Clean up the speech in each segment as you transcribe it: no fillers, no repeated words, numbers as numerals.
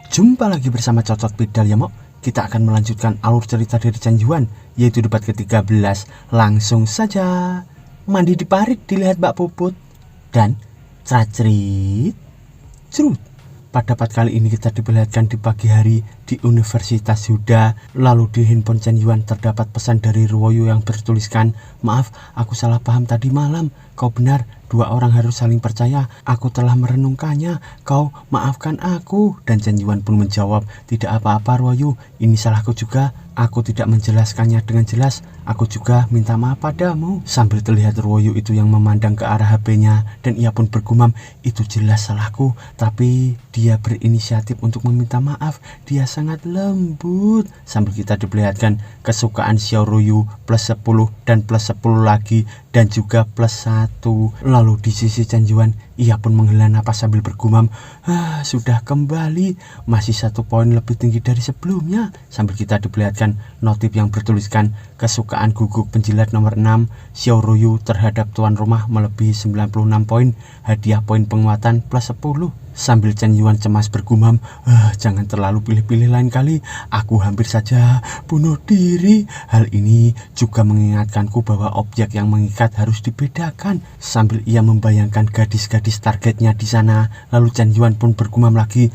Jumpa lagi bersama Cocot Pedal ya Mok. Kita akan melanjutkan alur cerita dari Chen Yuan, yaitu debat ke-13. Langsung saja. Mandi di parit dilihat Mbak Puput. Dan cacrit cerut. Pada debat kali ini kita diperlihatkan di pagi hari di Universitas Huda. Lalu di handphone Chen Yuan terdapat pesan dari Ruoyu yang bertuliskan, "Maaf, aku salah paham tadi malam. Kau benar, dua orang harus saling percaya. Aku telah merenungkannya. Kau maafkan aku." Dan Chen Yuan pun menjawab, "Tidak apa-apa Ruoyu, ini salahku juga. Aku tidak menjelaskannya dengan jelas. Aku juga minta maaf padamu." Sambil terlihat Ruoyu itu yang memandang ke arah HP-nya, dan ia pun bergumam, "Itu jelas salahku, tapi dia berinisiatif untuk meminta maaf. Dia sangat lembut." Sambil kita diperlihatkan kesukaan Xiao Ruoyu plus 10 dan plus 10 lagi, dan juga plus 1. Lalu di sisi Chen Yuan, ia pun menghela napas sambil bergumam, sudah kembali, masih 1 poin lebih tinggi dari sebelumnya." Sambil kita diperlihatkan notif yang bertuliskan, kesukaan guguk penjilat nomor 6 Xiao Ruoyu terhadap tuan rumah melebihi 96 poin, hadiah poin penguatan plus 10. Sambil Chen Yuan cemas bergumam, jangan terlalu pilih-pilih lain kali, aku hampir saja bunuh diri. Hal ini juga mengingatkanku bahwa objek yang mengikat harus dibedakan. Sambil ia membayangkan gadis-gadis targetnya di sana, lalu Chen Yuan pun bergumam lagi,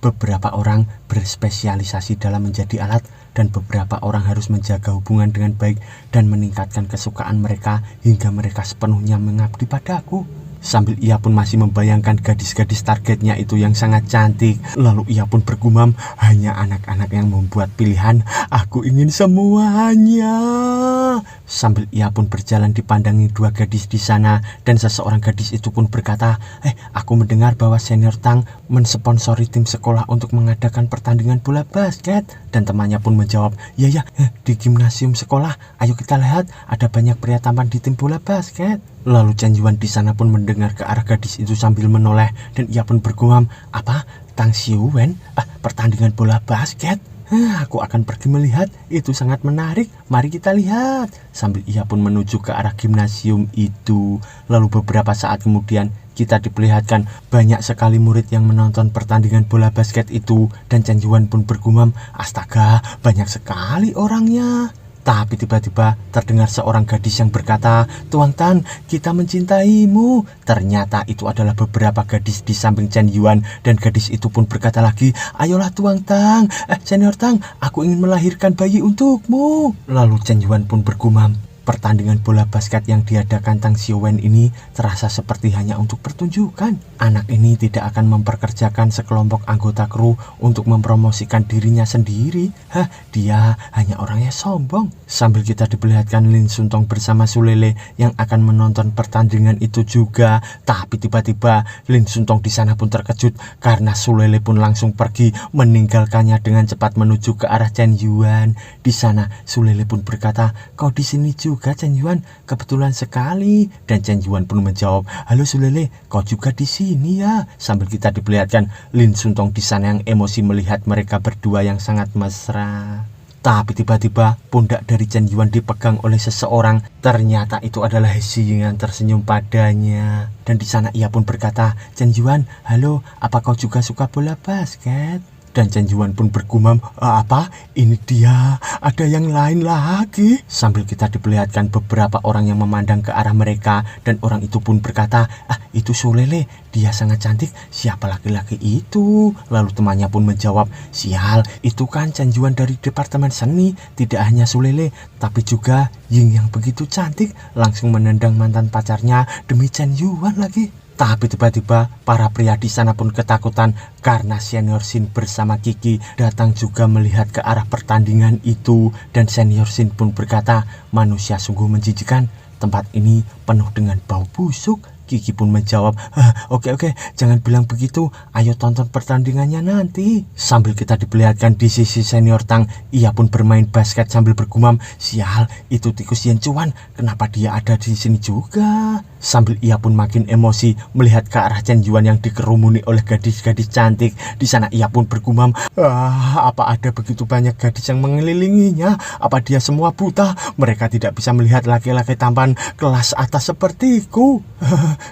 beberapa orang berspesialisasi dalam menjadi alat, dan beberapa orang harus menjaga hubungan dengan baik dan meningkatkan kesukaan mereka hingga mereka sepenuhnya mengabdi padaku. Sambil ia pun masih membayangkan gadis-gadis targetnya itu yang sangat cantik, lalu ia pun bergumam, hanya anak-anak yang membuat pilihan, aku ingin semuanya. Sambil ia pun berjalan dipandangi 2 gadis di sana, dan seseorang gadis itu pun berkata, aku mendengar bahwa senior Tang mensponsori tim sekolah untuk mengadakan pertandingan bola basket. Dan temannya pun menjawab, ya, di gimnasium sekolah, ayo kita lihat, ada banyak pria tampan di tim bola basket. Lalu Chen Yuan di sana pun mendengar ke arah gadis itu sambil menoleh, dan ia pun bergumam, apa? Tang Xiuwen? Pertandingan bola basket? Aku akan pergi melihat, itu sangat menarik, mari kita lihat. Sambil ia pun menuju ke arah gimnasium itu. Lalu beberapa saat kemudian kita diperlihatkan banyak sekali murid yang menonton pertandingan bola basket itu, dan Chen Yuan pun bergumam, astaga, banyak sekali orangnya. Tapi tiba-tiba terdengar seorang gadis yang berkata, "Tuang Tan, kita mencintaimu." Ternyata itu adalah beberapa gadis di samping Chen Yuan, dan gadis itu pun berkata lagi, "Ayolah Tuang Tang, Senior Tang, aku ingin melahirkan bayi untukmu." Lalu Chen Yuan pun bergumam, pertandingan bola basket yang diadakan Tang Xiuwen ini terasa seperti hanya untuk pertunjukan. Anak ini tidak akan memperkerjakan sekelompok anggota kru untuk mempromosikan dirinya sendiri. Dia hanya orangnya sombong. Sambil kita diperlihatkan Lin Suntong bersama Sulele yang akan menonton pertandingan itu juga. Tapi tiba-tiba Lin Suntong di sana pun terkejut karena Sulele pun langsung pergi meninggalkannya dengan cepat menuju ke arah Chen Yuan. Di sana Sulele pun berkata, "Kau di sini juga Chen Yuan, kebetulan sekali." Dan Chen Yuan pun menjawab, "Halo Sulele, kau juga di sini ya?" Sambil kita diperlihatkan Lin Suntong di sana yang emosi melihat mereka berdua yang sangat mesra. Tapi tiba-tiba pundak dari Chen Yuan dipegang oleh seseorang. Ternyata itu adalah He Xiying yang tersenyum padanya. Dan di sana ia pun berkata, "Chen Yuan, halo, apa kau juga suka bola basket?" Dan Chen Yuan pun bergumam, "Apa? Ini dia, ada yang lain lagi." Sambil kita diperlihatkan beberapa orang yang memandang ke arah mereka, dan orang itu pun berkata, "Itu Sulele, dia sangat cantik, siapa laki-laki itu?" Lalu temannya pun menjawab, "Sial, itu kan Chen Yuan dari Departemen Seni. Tidak hanya Sulele, tapi juga Ying yang begitu cantik, langsung menendang mantan pacarnya demi Chen Yuan lagi." Tapi tiba-tiba para pria di sana pun ketakutan karena Senior Sin bersama Kiki datang juga melihat ke arah pertandingan itu, dan Senior Sin pun berkata, "Manusia sungguh menjijikan, tempat ini penuh dengan bau busuk." Kiki pun menjawab, Oke, jangan bilang begitu, ayo tonton pertandingannya nanti." Sambil kita diperlihatkan di sisi Senior Tang, ia pun bermain basket sambil bergumam, "Sial, itu tikus Yen Cuan, kenapa dia ada di sini juga?" Sambil ia pun makin emosi melihat ke arah Chen Yuan yang dikerumuni oleh gadis-gadis cantik. Di sana ia pun bergumam, apa ada begitu banyak gadis yang mengelilinginya? Apa dia semua buta? Mereka tidak bisa melihat laki-laki tampan kelas atas sepertiku."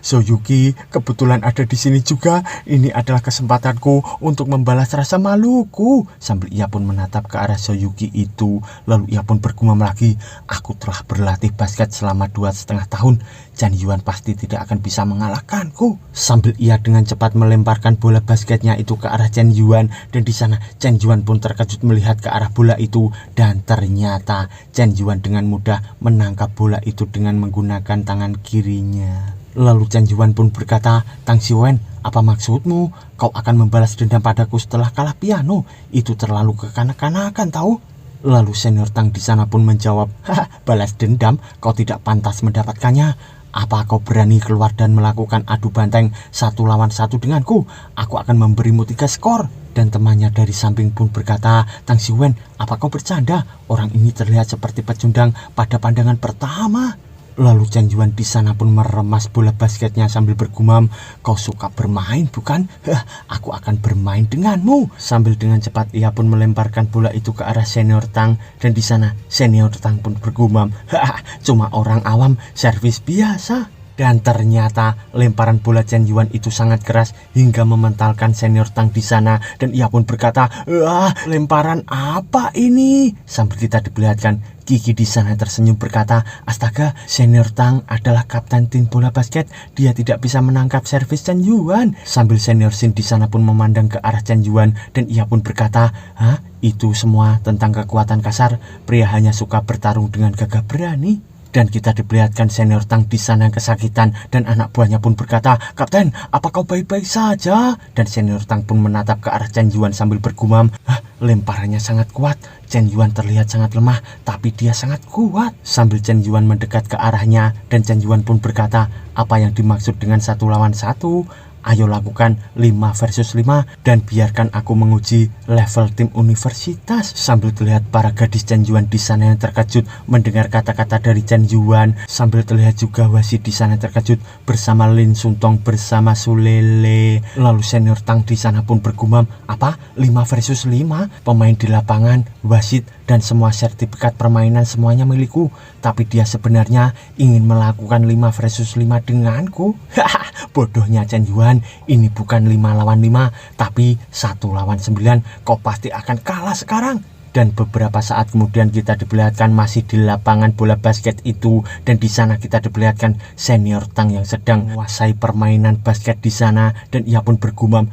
Soyuki, kebetulan ada di sini juga. Ini adalah kesempatanku untuk membalas rasa maluku. Sambil ia pun menatap ke arah Soyuki itu. Lalu ia pun bergumam lagi, aku telah berlatih basket selama 2,5 tahun. Chen Yuan pasti tidak akan bisa mengalahkanku. Sambil ia dengan cepat melemparkan bola basketnya itu ke arah Chen Yuan. Dan di sana Chen Yuan pun terkejut melihat ke arah bola itu. Dan ternyata Chen Yuan dengan mudah menangkap bola itu dengan menggunakan tangan kirinya. Lalu Chen Yuan pun berkata, Tang Xiwen, apa maksudmu? Kau akan membalas dendam padaku setelah kalah piano? Itu terlalu kekanak-kanakan tahu? Lalu senior Tang di sana pun menjawab, balas dendam? Kau tidak pantas mendapatkannya. Apa kau berani keluar dan melakukan adu banteng 1 lawan 1 denganku? Aku akan memberimu 3 skor. Dan temannya dari samping pun berkata, Tang Xiwen, apa kau bercanda? Orang ini terlihat seperti pecundang pada pandangan pertama. Lalu Chen Yuan di sana pun meremas bola basketnya sambil bergumam, kau suka bermain bukan? Aku akan bermain denganmu. Sambil dengan cepat ia pun melemparkan bola itu ke arah senior Tang. Dan di sana senior Tang pun bergumam, cuma orang awam, servis biasa. Dan ternyata lemparan bola Chen Yuan itu sangat keras hingga mementalkan senior Tang di sana. Dan ia pun berkata, lemparan apa ini? Sambil kita diperlihatkan Kiki di sana tersenyum berkata, astaga, senior Tang adalah kapten tim bola basket. Dia tidak bisa menangkap servis Chen Yuan. Sambil senior Sin di sana pun memandang ke arah Chen Yuan. Dan ia pun berkata, itu semua tentang kekuatan kasar. Pria hanya suka bertarung dengan gagah berani. Dan kita diperlihatkan senior Tang di sana kesakitan. Dan anak buahnya pun berkata, Kapten, apa kau baik-baik saja? Dan senior Tang pun menatap ke arah Chen Yuan sambil bergumam, lemparannya sangat kuat. Chen Yuan terlihat sangat lemah, tapi dia sangat kuat. Sambil Chen Yuan mendekat ke arahnya, dan Chen Yuan pun berkata, apa yang dimaksud dengan 1 lawan 1? Ayo lakukan 5 versus 5 dan biarkan aku menguji level tim universitas. Sambil terlihat para gadis Chen Yuan di sana yang terkejut mendengar kata-kata dari Chen Yuan. Sambil terlihat juga wasit di sana terkejut bersama Lin Suntong bersama Sulele. Lalu senior Tang di sana pun bergumam, apa? 5 versus 5? Pemain di lapangan, wasit, dan semua sertifikat permainan semuanya milikku. Tapi dia sebenarnya ingin melakukan 5 versus 5 denganku. Bodohnya Chen Yuan, ini bukan 5 lawan 5, tapi 1 lawan 9. Kau pasti akan kalah sekarang. Dan beberapa saat kemudian kita diperlihatkan masih di lapangan bola basket itu. Dan di sana kita diperlihatkan senior Tang yang sedang menguasai permainan basket di sana. Dan ia pun bergumam,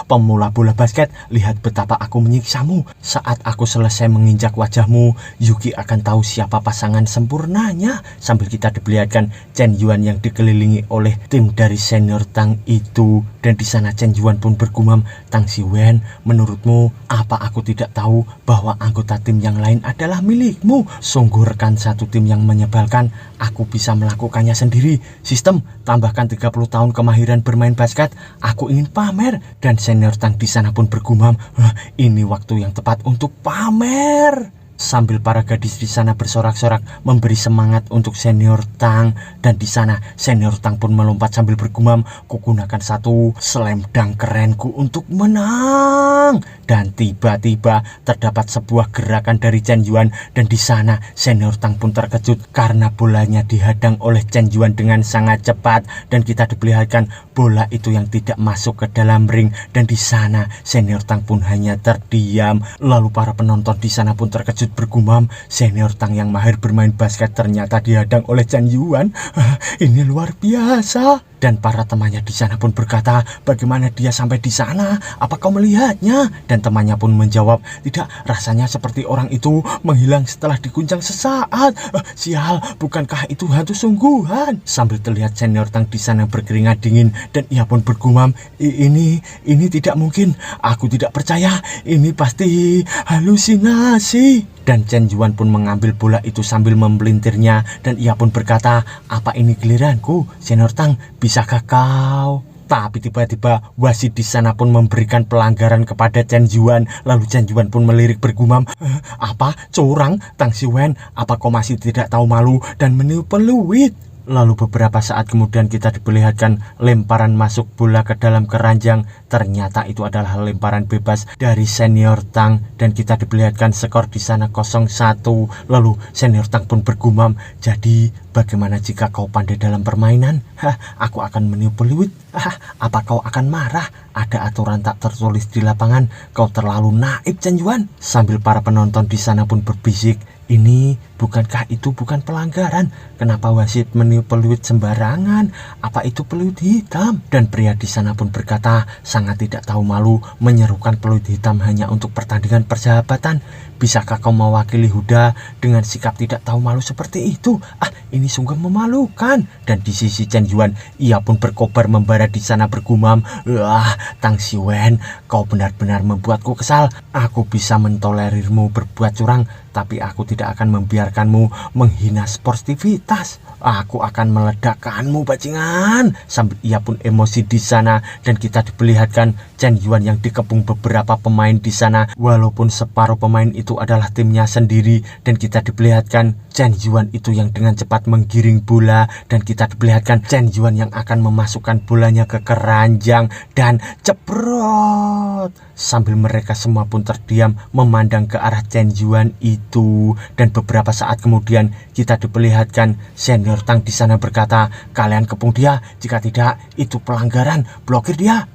pemula bola basket, lihat betapa aku menyiksamu. Saat aku selesai menginjak wajahmu, Yuki akan tahu siapa pasangan sempurnanya. Sambil kita diperlihatkan Chen Yuan yang dikelilingi oleh tim dari senior Tang itu. Dan di sana Chen Yuan pun bergumam, Tang Xiwen, menurutmu apa aku tidak tahu bahwa anggota tim yang lain adalah milikmu? Sungguh rekan satu tim yang menyebalkan. Aku bisa melakukannya sendiri. Sistem, tambahkan 30 tahun kemahiran bermain basket. Aku ingin pamer. Dan senior Tang di sana pun bergumam, ini waktu yang tepat untuk pamer. Sambil para gadis di sana bersorak-sorak memberi semangat untuk senior Tang. Dan di sana senior Tang pun melompat sambil bergumam, kugunakan 1 slam dunk kerenku untuk menang. Dan tiba-tiba terdapat sebuah gerakan dari Chen Yuan. Dan di sana senior Tang pun terkejut karena bolanya dihadang oleh Chen Yuan dengan sangat cepat. Dan kita diperlihatkan bola itu yang tidak masuk ke dalam ring. Dan di sana senior Tang pun hanya terdiam. Lalu para penonton di sana pun terkejut bergumam, senior Tang yang mahir bermain basket ternyata dihadang oleh Chen Yuan. Ini luar biasa. Dan para temannya di sana pun berkata, bagaimana dia sampai di sana? Apa kau melihatnya? Dan temannya pun menjawab, tidak, rasanya seperti orang itu menghilang setelah diguncang sesaat. Sial, bukankah itu hantu sungguhan? Sambil terlihat senior Tang di sana berkeringat dingin. Dan ia pun bergumam, ini tidak mungkin. Aku tidak percaya. Ini pasti halusinasi. Dan Chen Yuan pun mengambil bola itu sambil memelintirnya. Dan ia pun berkata, apa ini giliranku? Senior Tang, bisakah kau? Tapi tiba-tiba wasit di sana pun memberikan pelanggaran kepada Chen Yuan. Lalu Chen Yuan pun melirik bergumam, apa? Curang? Tang Xiwen, apa kau masih tidak tahu malu dan meniup peluit? Lalu beberapa saat kemudian kita diperlihatkan lemparan masuk bola ke dalam keranjang. Ternyata itu adalah lemparan bebas dari Senior Tang dan kita diperlihatkan skor di sana 0-1. Lalu Senior Tang pun bergumam, "Jadi bagaimana jika kau pandai dalam permainan? Aku akan meniup peluit. Apa kau akan marah? Ada aturan tak tertulis di lapangan. Kau terlalu naif, Chen Yuan." Sambil para penonton di sana pun berbisik, "Ini bukankah itu bukan pelanggaran? Kenapa wasit meniup peluit sembarangan? Apa itu peluit hitam?" Dan pria di sana pun berkata, sangat tidak tahu malu menyerukan peluit hitam hanya untuk pertandingan persahabatan. "Bisakah kau mewakili Huda dengan sikap tidak tahu malu seperti itu? Ini sungguh memalukan." Dan di sisi Chen Yuan, ia pun berkobar membara di sana bergumam, "Tang Xiwen, kau benar-benar membuatku kesal. Aku bisa mentolerirmu berbuat curang, tapi aku tidak akan membiarkanmu menghina sportivitas. Aku akan meledakkanmu, bajingan." Sambil ia pun emosi di sana dan kita diperlihatkan Chen Yuan yang dikepung beberapa pemain di sana, walaupun separuh pemain itu adalah timnya sendiri. Dan kita diperlihatkan Chen Yuan itu yang dengan cepat menggiring bola dan kita diperlihatkan Chen Yuan yang akan memasukkan bolanya ke keranjang dan ceprot. Sambil mereka semua pun terdiam memandang ke arah Chen Yuan itu. Dan beberapa saat kemudian kita diperlihatkan Senior Tang di sana berkata, "Kalian kepung dia, jika tidak itu pelanggaran, blokir dia.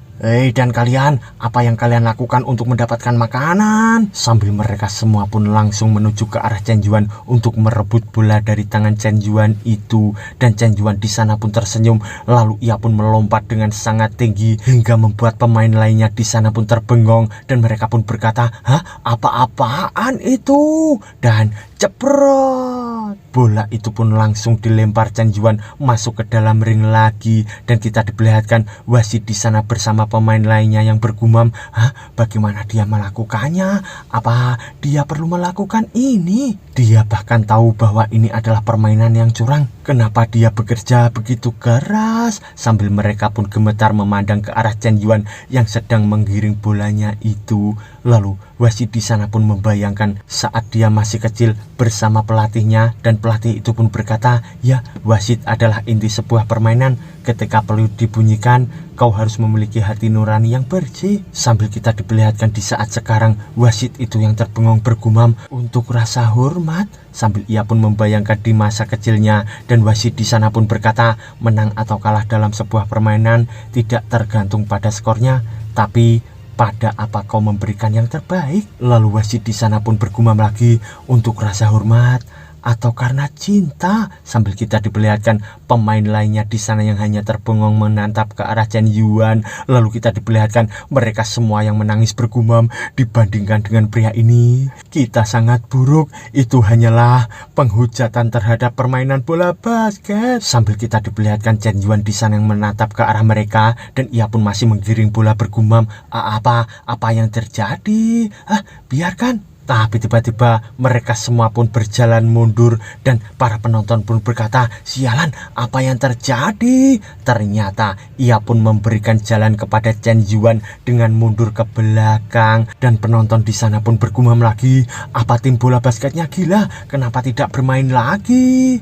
Dan kalian, apa yang kalian lakukan untuk mendapatkan makanan?" Sambil mereka semua pun langsung menuju ke arah Chen Yuan untuk merebut bola dari tangan Chen Yuan itu. Dan Chen Yuan di sana pun tersenyum, lalu ia pun melompat dengan sangat tinggi hingga membuat pemain lainnya di sana pun terbengong dan mereka pun berkata, "Apa-apaan itu?" Dan ceprot, bola itu pun langsung dilempar Chen Yuan masuk ke dalam ring lagi dan kita diperlihatkan wasit di sana bersama pemain lainnya yang bergumam, "Bagaimana dia melakukannya? Apa dia perlu melakukan ini? Dia bahkan tahu bahwa ini adalah permainan yang curang. Kenapa dia bekerja begitu keras?" Sambil mereka pun gemetar memandang ke arah Chen Yuan yang sedang menggiring bolanya itu. Lalu wasit di sana pun membayangkan saat dia masih kecil bersama pelatihnya dan pelatih itu pun berkata, "Ya, wasit adalah inti sebuah permainan. Ketika peluit dibunyikan, kau harus memiliki hati nurani yang bersih." Sambil kita diperlihatkan di saat sekarang wasit itu yang terbengong bergumam, "Untuk rasa hormat." Sambil ia pun membayangkan di masa kecilnya dan wasit di sana pun berkata, "Menang atau kalah dalam sebuah permainan tidak tergantung pada skornya, tapi pada apa kau memberikan yang terbaik." Lalu wasit di sana pun bergumam lagi, "Untuk rasa hormat atau karena cinta." Sambil kita diperlihatkan pemain lainnya di sana yang hanya terbengong menatap ke arah Chen Yuan. Lalu kita diperlihatkan mereka semua yang menangis bergumam, "Dibandingkan dengan pria ini, kita sangat buruk. Itu hanyalah penghujatan terhadap permainan bola basket." Sambil kita diperlihatkan Chen Yuan di sana yang menatap ke arah mereka dan ia pun masih menggiring bola bergumam, Apa yang terjadi? Biarkan." Tapi tiba-tiba mereka semua pun berjalan mundur dan para penonton pun berkata, "Sialan, apa yang terjadi?" Ternyata ia pun memberikan jalan kepada Chen Yuan dengan mundur ke belakang dan penonton di sana pun bergumam lagi, "Apa tim bola basketnya gila? Kenapa tidak bermain lagi?"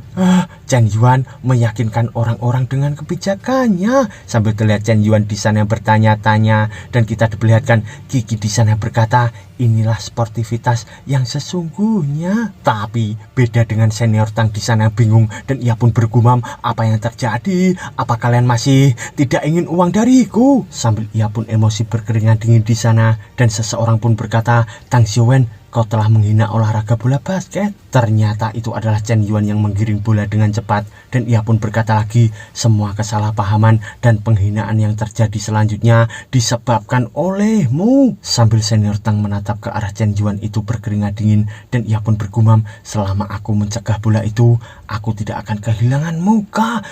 Chen Yuan meyakinkan orang-orang dengan kebijakannya. Sambil terlihat Chen Yuan di sana yang bertanya-tanya dan kita diperlihatkan Kiki di sana berkata, "Inilah sportivitas yang sesungguhnya." Tapi beda dengan Senior Tang di sana bingung dan ia pun bergumam, "Apa yang terjadi? Apa kalian masih tidak ingin uang dariku?" Sambil ia pun emosi berkeringat dingin di sana dan seseorang pun berkata, "Tang Xiwen, kau telah menghina olahraga bola basket." Ternyata itu adalah Chen Yuan yang menggiring bola dengan cepat dan ia pun berkata lagi, "Semua kesalahpahaman dan penghinaan yang terjadi selanjutnya disebabkan olehmu." Sambil Senior Tang menatap ke arah Chen Yuan itu berkeringat dingin dan ia pun bergumam, "Selama aku mencegah bola itu, aku tidak akan kehilangan muka.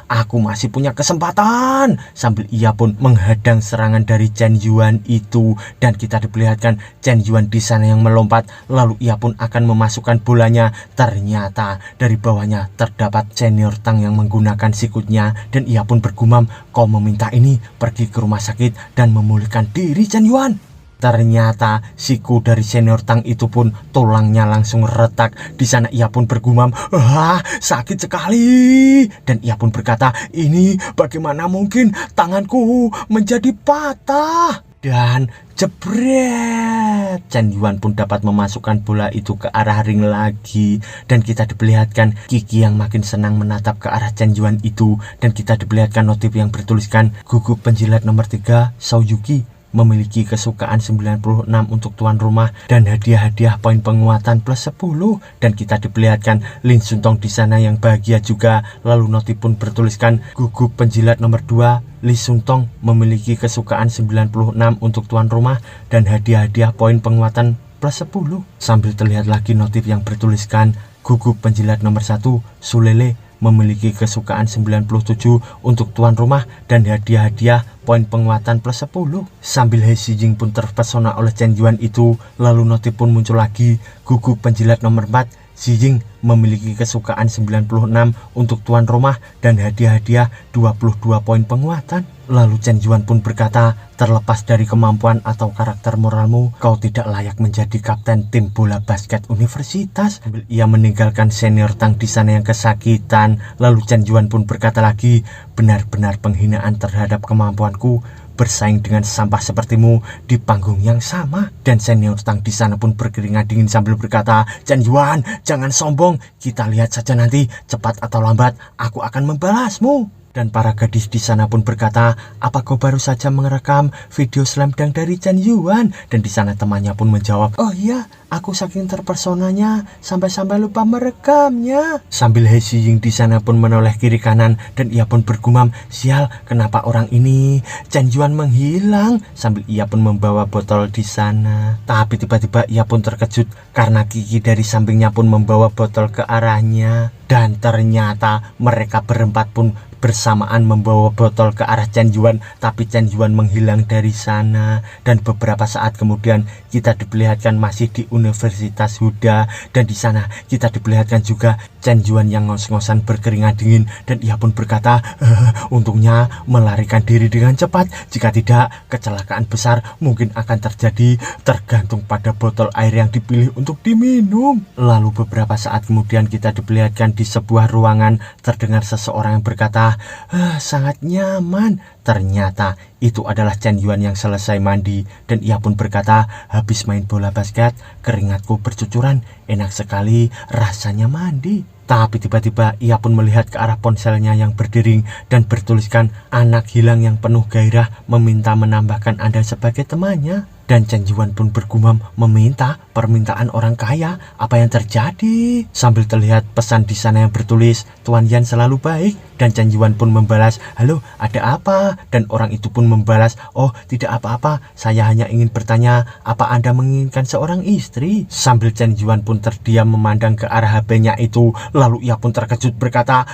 Aku masih punya kesempatan." Sambil ia pun menghadang serangan dari Chen Yuan itu dan kita diperlihatkan Chen Yuan di sana yang melompat, lalu ia pun akan memasukkan bolanya. Ternyata dari bawahnya terdapat Senior Tang yang menggunakan sikutnya dan ia pun bergumam, "Kau meminta ini, pergi ke rumah sakit dan memulihkan diri, Chen Yuan." Ternyata siku dari senior Tang itu pun tulangnya langsung retak. Di sana ia pun bergumam, "Wah, sakit sekali." Dan ia pun berkata, "Ini bagaimana mungkin tanganku menjadi patah?" Dan jebret, Chen Yuan pun dapat memasukkan bola itu ke arah ring lagi. Dan kita diperlihatkan Kiki yang makin senang menatap ke arah Chen Yuan itu. Dan kita diperlihatkan notif yang bertuliskan, "Gugup penjilat nomor 3 Shao Yuki memiliki kesukaan 96 untuk tuan rumah dan hadiah-hadiah poin penguatan plus 10." Dan kita diperlihatkan Lin Suntong di sana yang bahagia juga. Lalu notif pun bertuliskan, "Gugup penjilat nomor 2 Li Suntong memiliki kesukaan 96 untuk tuan rumah dan hadiah-hadiah poin penguatan plus 10." Sambil terlihat lagi notif yang bertuliskan, "Gugup penjilat nomor 1 Sulele memiliki kesukaan 97 untuk tuan rumah dan hadiah-hadiah poin penguatan plus 10. Sambil He Xijing pun terpesona oleh Chen Yuan itu. Lalu notif pun muncul lagi, "Gugup penjilat nomor 4 Xijing memiliki kesukaan 96 untuk tuan rumah dan hadiah-hadiah 22 poin penguatan." Lalu Chen Yuan pun berkata, "Terlepas dari kemampuan atau karakter moralmu, kau tidak layak menjadi kapten tim bola basket universitas." Sambil ia meninggalkan senior Tang di sana yang kesakitan. Lalu Chen Yuan pun berkata lagi, "Benar-benar penghinaan terhadap kemampuanku bersaing dengan sampah sepertimu di panggung yang sama." Dan senior Tang di sana pun berkeringat dingin sambil berkata, "Chen Yuan, jangan sombong. Kita lihat saja nanti, cepat atau lambat aku akan membalasmu." Dan para gadis di sana pun berkata, "Apa kau baru saja merekam video slam dunk dari Chen Yuan?" Dan di sana temannya pun menjawab, "Oh iya, aku saking terpesonanya sampai-sampai lupa merekamnya." Sambil He Xijing di sana pun menoleh kiri kanan dan ia pun bergumam, "Sial, kenapa orang ini Chen Yuan menghilang?" Sambil ia pun membawa botol di sana. Tapi tiba-tiba ia pun terkejut karena Kiki dari sampingnya pun membawa botol ke arahnya. Dan ternyata mereka berempat pun bersamaan membawa botol ke arah Chen Yuan, tapi Chen Yuan menghilang dari sana. Dan beberapa saat kemudian kita diperlihatkan masih di Universitas Huda, dan di sana kita diperlihatkan juga Chen Yuan yang ngos-ngosan berkeringat dingin. Dan ia pun berkata, untungnya melarikan diri dengan cepat, jika tidak kecelakaan besar mungkin akan terjadi, tergantung pada botol air yang dipilih untuk diminum." Lalu beberapa saat kemudian kita diperlihatkan di sebuah ruangan terdengar seseorang yang berkata, "Sangat nyaman." Ternyata itu adalah Chen Yuan yang selesai mandi. Dan ia pun berkata, "Habis main bola basket, keringatku bercucuran, enak sekali rasanya mandi." Tapi tiba-tiba ia pun melihat ke arah ponselnya yang berdering dan bertuliskan, "Anak hilang yang penuh gairah meminta menambahkan Anda sebagai temannya." Dan Chen Yuan pun bergumam, "Meminta permintaan orang kaya, apa yang terjadi?" Sambil terlihat pesan di sana yang bertulis, "Tuan Yan selalu baik." Dan Chen Yuan pun membalas, "Halo, ada apa?" Dan orang itu pun membalas, "Oh, tidak apa-apa, saya hanya ingin bertanya, apa Anda menginginkan seorang istri?" Sambil Chen Yuan pun terdiam memandang ke arah HP-nya itu. Lalu ia pun terkejut berkata,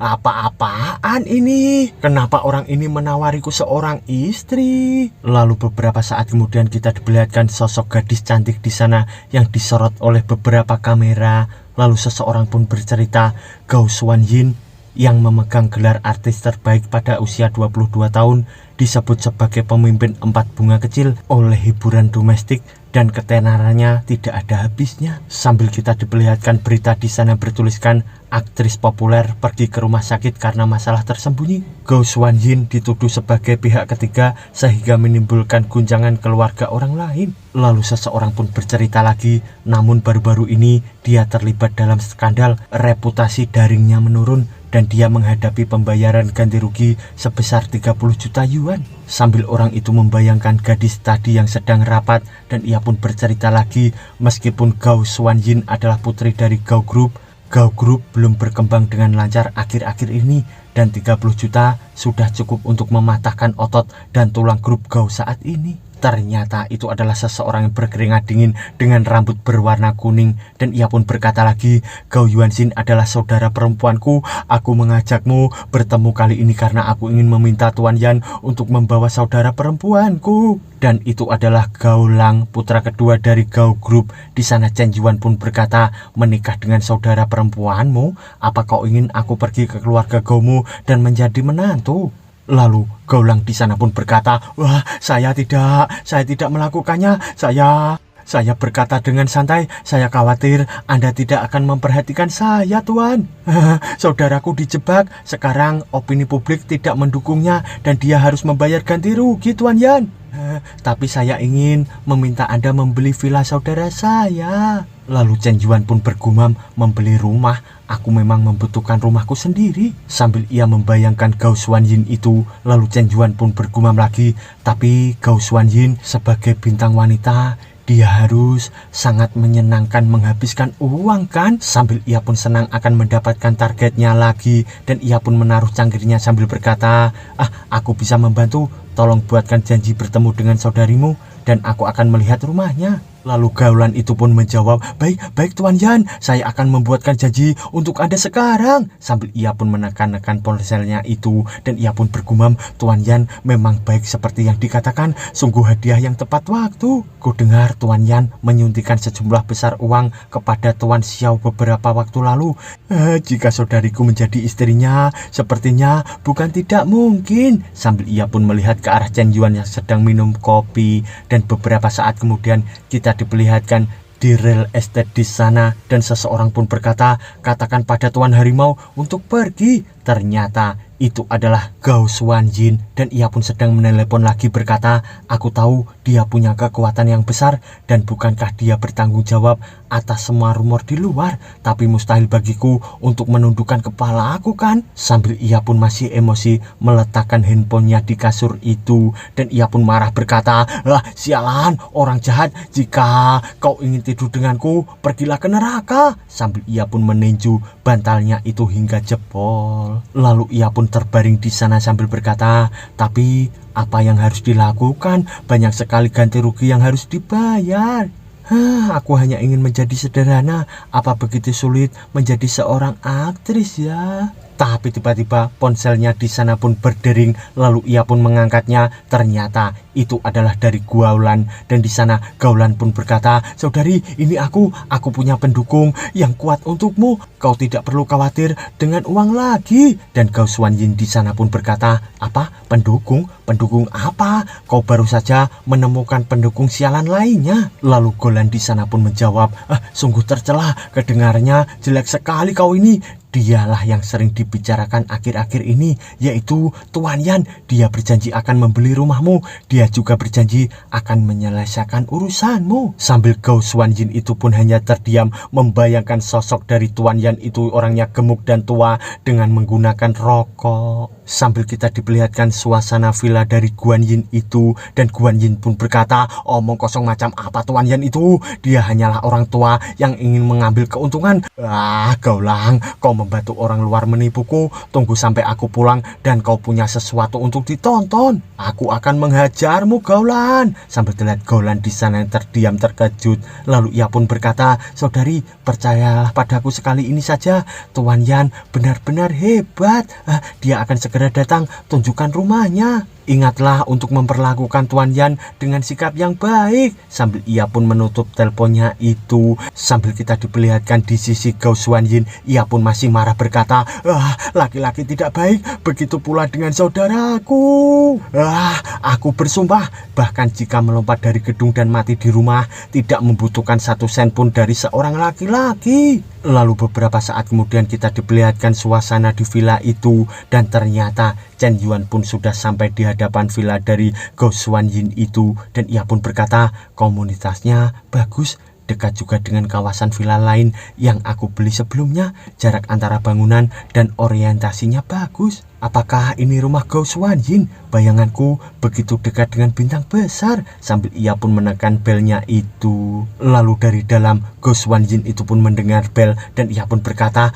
"Apa-apaan ini? Kenapa orang ini menawariku seorang istri?" Lalu beberapa saat kemudian kita diperlihatkan sosok gadis cantik di sana yang disorot oleh beberapa kamera. Lalu seseorang pun bercerita, Gao Xuanyin yang memegang gelar artis terbaik pada usia 22 tahun disebut sebagai pemimpin 4 bunga kecil oleh hiburan domestik dan ketenarannya tidak ada habisnya. Sambil kita diperlihatkan berita di sana bertuliskan, aktris populer pergi ke rumah sakit karena masalah tersembunyi. Gao Xuanyin dituduh sebagai pihak ketiga sehingga menimbulkan guncangan keluarga orang lain. Lalu seseorang pun bercerita lagi, namun baru-baru ini dia terlibat dalam skandal, reputasi daringnya menurun dan dia menghadapi pembayaran ganti rugi sebesar 30 juta yuan. Sambil orang itu membayangkan gadis tadi yang sedang rapat, dan ia pun bercerita lagi, meskipun Gao Xuanyin adalah putri dari Gao Group belum berkembang dengan lancar akhir-akhir ini, dan 30 juta sudah cukup untuk mematahkan otot dan tulang grup Gao saat ini. Ternyata itu adalah seseorang yang berkeringat dingin dengan rambut berwarna kuning, dan ia pun berkata lagi, Gao Yuanxin adalah saudara perempuanku. Aku mengajakmu bertemu kali ini karena aku ingin meminta Tuan Yan untuk membawa saudara perempuanku. Dan itu adalah Gao Lang, putra kedua dari Gao Group. Di sana Chen Yuan pun berkata, menikah dengan saudara perempuanmu? Apa kau ingin aku pergi ke keluarga Gaomu dan menjadi menantu? Lalu Gaulang di sana pun berkata, "Wah, saya tidak melakukannya. Saya berkata dengan santai, saya khawatir Anda tidak akan memperhatikan saya, Tuan. Saudaraku dijebak, sekarang opini publik tidak mendukungnya dan dia harus membayar ganti rugi, Tuan Yan. Tapi saya ingin meminta Anda membeli villa saudara saya." Lalu Chen Yuan pun bergumam, "Membeli rumah? Aku memang membutuhkan rumahku sendiri." Sambil ia membayangkan Gao Xuanyin itu, lalu Chen Yuan pun bergumam lagi, "Tapi Gao Xuanyin sebagai bintang wanita, dia harus sangat menyenangkan menghabiskan uang kan?" Sambil ia pun senang akan mendapatkan targetnya lagi, dan ia pun menaruh cangkirnya sambil berkata, "Aku bisa membantu. Tolong buatkan janji bertemu dengan saudarimu dan aku akan melihat rumahnya." Lalu Gaulan itu pun menjawab, Baik Tuan Yan, saya akan membuatkan janji untuk Anda sekarang." Sambil ia pun menekan-nekan ponselnya itu, dan ia pun bergumam, "Tuan Yan memang baik seperti yang dikatakan, sungguh hadiah yang tepat waktu. Ku dengar Tuan Yan menyuntikkan sejumlah besar uang kepada Tuan Xiao beberapa waktu lalu. Jika saudariku menjadi istrinya, sepertinya bukan tidak mungkin." Sambil ia pun melihat ke arah Chen Yuan yang sedang minum kopi, dan beberapa saat kemudian kita diperlihatkan di real estate di sana, dan seseorang pun berkata, "Katakan pada Tuan Harimau untuk pergi." Ternyata itu adalah Gao Xuanyin, dan ia pun sedang menelepon lagi berkata, "Aku tahu dia punya kekuatan yang besar, dan bukankah dia bertanggung jawab atas semua rumor di luar, tapi mustahil bagiku untuk menundukkan kepala aku kan?" Sambil ia pun masih emosi meletakkan handphonenya di kasur itu, dan ia pun marah berkata, "Sialan, orang jahat, jika kau ingin tidur denganku, pergilah ke neraka." Sambil ia pun meninju bantalnya itu hingga jebol. Lalu ia pun terbaring di sana sambil berkata, "Tapi apa yang harus dilakukan? Banyak sekali ganti rugi yang harus dibayar. Aku hanya ingin menjadi sederhana. Apa begitu sulit menjadi seorang aktris ya?" Tapi tiba-tiba ponselnya di sana pun berdering, lalu ia pun mengangkatnya. Ternyata itu adalah dari Gaulan, dan di sana Gaulan pun berkata, "Saudari, ini aku punya pendukung yang kuat untukmu. Kau tidak perlu khawatir dengan uang lagi." Dan Gao Xuanyin di sana pun berkata, "Apa? Pendukung? Pendukung apa? Kau baru saja menemukan pendukung sialan lainnya." Lalu Gaulan di sana pun menjawab, "Sungguh tercela, kedengarannya jelek sekali kau ini. Dialah yang sering dibicarakan akhir-akhir ini, yaitu Tuan Yan. Dia berjanji akan membeli rumahmu. Dia juga berjanji akan menyelesaikan urusanmu." Sambil Gao Xuanyin itu pun hanya terdiam membayangkan sosok dari Tuan Yan itu orangnya gemuk dan tua dengan menggunakan rokok. Sambil kita diperlihatkan suasana villa dari Guanyin itu, dan Guanyin pun berkata, "Omong kosong macam apa Tuan Yan itu? Dia hanyalah orang tua yang ingin mengambil keuntungan. Gaulang, kau membantu orang luar menipuku. Tunggu sampai aku pulang dan kau punya sesuatu untuk ditonton. Aku akan menghajarmu, Gaulan." Sambil terlihat Gaulan di sana yang terdiam terkejut. Lalu ia pun berkata, "Saudari, percayalah padaku sekali ini saja. Tuan Yan benar-benar hebat. Dia akan segera datang. Tunjukkan rumahnya. Ingatlah untuk memperlakukan Tuan Yan dengan sikap yang baik." Sambil ia pun menutup teleponnya itu, sambil kita diperlihatkan di sisi Gao Xuanyin, ia pun masih marah berkata, "Laki-laki tidak baik, begitu pula dengan saudaraku. Aku bersumpah, bahkan jika melompat dari gedung dan mati di rumah, tidak membutuhkan 1 sen pun dari seorang laki-laki." Lalu beberapa saat kemudian kita diperlihatkan suasana di villa itu, dan ternyata Chen Yuan pun sudah sampai di hadapan villa dari Gao Xuanyin itu, dan ia pun berkata, "Komunitasnya bagus, dekat juga dengan kawasan villa lain yang aku beli sebelumnya. Jarak antara bangunan dan orientasinya bagus. Apakah ini rumah Gao Xuanyin? Bayanganku begitu dekat dengan bintang besar." Sambil ia pun menekan belnya itu. Lalu dari dalam Gao Xuanyin itu pun mendengar bel, dan ia pun berkata,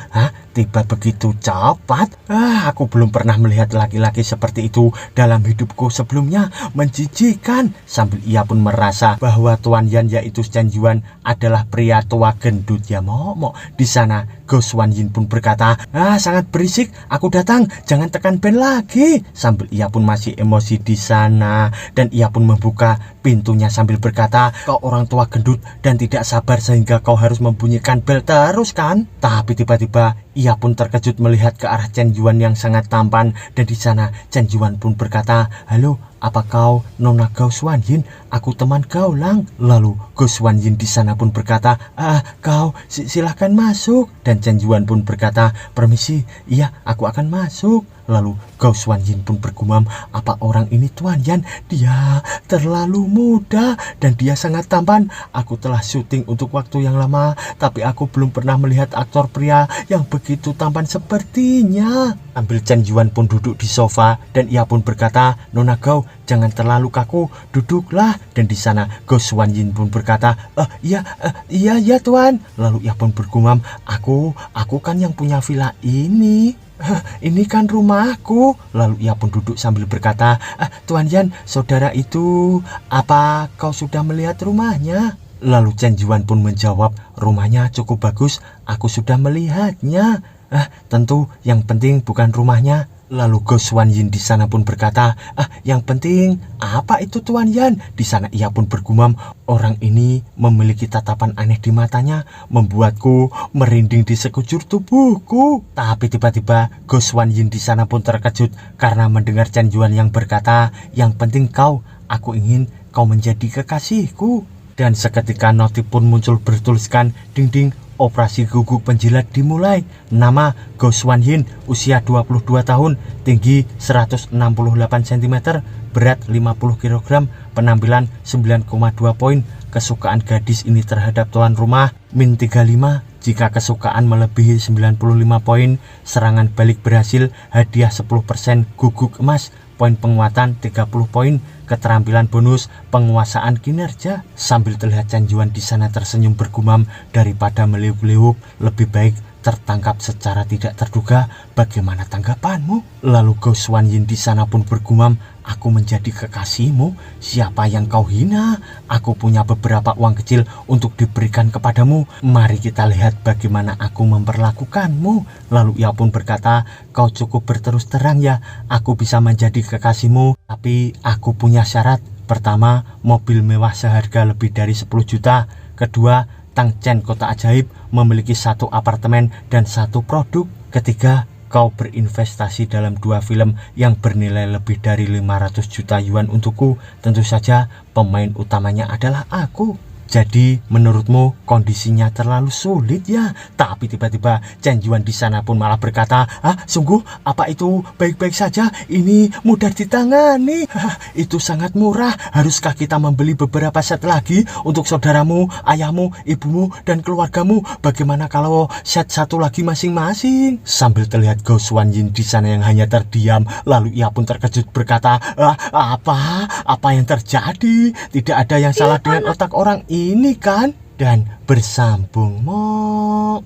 "Tiba begitu cepat? Aku belum pernah melihat laki-laki seperti itu dalam hidupku sebelumnya. Menjijikan." Sambil ia pun merasa bahwa Tuan Yan yaitu Chen Yuan adalah pria tua gendut ya momok. Di sana Gao Xuanyin pun berkata, "Sangat berisik, aku datang, jangan tekan bel lagi." Sambil ia pun masih emosi di sana, dan ia pun membuka pintunya sambil berkata, "Kau orang tua gendut dan tidak sabar sehingga kau harus membunyikan bel terus kan?" Tapi tiba-tiba Ia pun terkejut melihat ke arah Chen Yuan yang sangat tampan, dan di sana Chen Yuan pun berkata, "Halo, apa kau Nona Gao Xuan Yin? Aku teman kau Lang." Lalu Gao Xuan Yin di sana pun berkata, "Kau silahkan masuk." Dan Chen Yuan pun berkata, "Permisi, iya aku akan masuk." Lalu Gao Xuan Yin pun bergumam, "Apa orang ini Tuan Yan? Dia terlalu muda dan dia sangat tampan. Aku telah syuting untuk waktu yang lama, tapi aku belum pernah melihat aktor pria yang begitu tampan sepertinya." Ambil Chen Yuan pun duduk di sofa, dan ia pun berkata, "Nona Gao, jangan terlalu kaku, duduklah." Dan di sana Gao Xuan Yin pun berkata, Iya Tuan." Lalu ia pun bergumam, Aku kan yang punya villa ini. Ini kan rumahku." Lalu ia pun duduk sambil berkata, "Tuan Yan, saudara itu, apa kau sudah melihat rumahnya?" Lalu Chen Yuan pun menjawab, "Rumahnya cukup bagus, aku sudah melihatnya." Tentu yang penting bukan rumahnya." Lalu Gao Xuan Yin di sana pun berkata, "Yang penting apa itu Tuan Yan?" Di sana ia pun bergumam, "Orang ini memiliki tatapan aneh di matanya, membuatku merinding di sekujur tubuhku." Tapi tiba-tiba Gao Xuan Yin di sana pun terkejut karena mendengar Chen Yuan yang berkata, "Yang penting aku ingin kau menjadi kekasihku." Dan seketika notif pun muncul bertuliskan, "Ding ding, operasi guguk penjilat dimulai. Nama Gao Xuan Yin, usia 22 tahun, tinggi 168 cm, berat 50 kg, penampilan 9,2 poin. Kesukaan gadis ini terhadap tuan rumah min 35. Jika kesukaan melebihi 95 poin, serangan balik berhasil, hadiah 10% guguk emas, poin penguatan 30 poin, keterampilan bonus, penguasaan kinerja." Sambil terlihat Chen Yuan di sana tersenyum bergumam, "Daripada meliuk-liuk, lebih baik tertangkap secara tidak terduga. Bagaimana tanggapanmu?" Lalu Gao Xuan Yin di sana pun bergumam, "Aku menjadi kekasihmu? Siapa yang kau hina? Aku punya beberapa uang kecil untuk diberikan kepadamu. Mari kita lihat bagaimana aku memperlakukanmu." Lalu ia pun berkata, "Kau cukup berterus terang ya. Aku bisa menjadi kekasihmu, tapi aku punya syarat. Pertama, mobil mewah seharga lebih dari 10 juta. Kedua, Tang Chen Kota Ajaib memiliki 1 apartemen dan 1 produk. Ketiga, kau berinvestasi dalam 2 film yang bernilai lebih dari 500 juta yuan untukku. Tentu saja pemain utamanya adalah aku. Jadi menurutmu kondisinya terlalu sulit ya?" Tapi tiba-tiba Chen Yuan di sana pun malah berkata, "Sungguh apa itu baik-baik saja? Ini mudah ditangani. Itu sangat murah. Haruskah kita membeli beberapa set lagi untuk saudaramu, ayahmu, ibumu, dan keluargamu? Bagaimana kalau set 1 lagi masing-masing?" Sambil terlihat Gao Xuan Yin di sana yang hanya terdiam, lalu ia pun terkejut berkata, Apa yang terjadi? Tidak ada yang salah dengan otak orang ini kan?" Dan bersambung mo.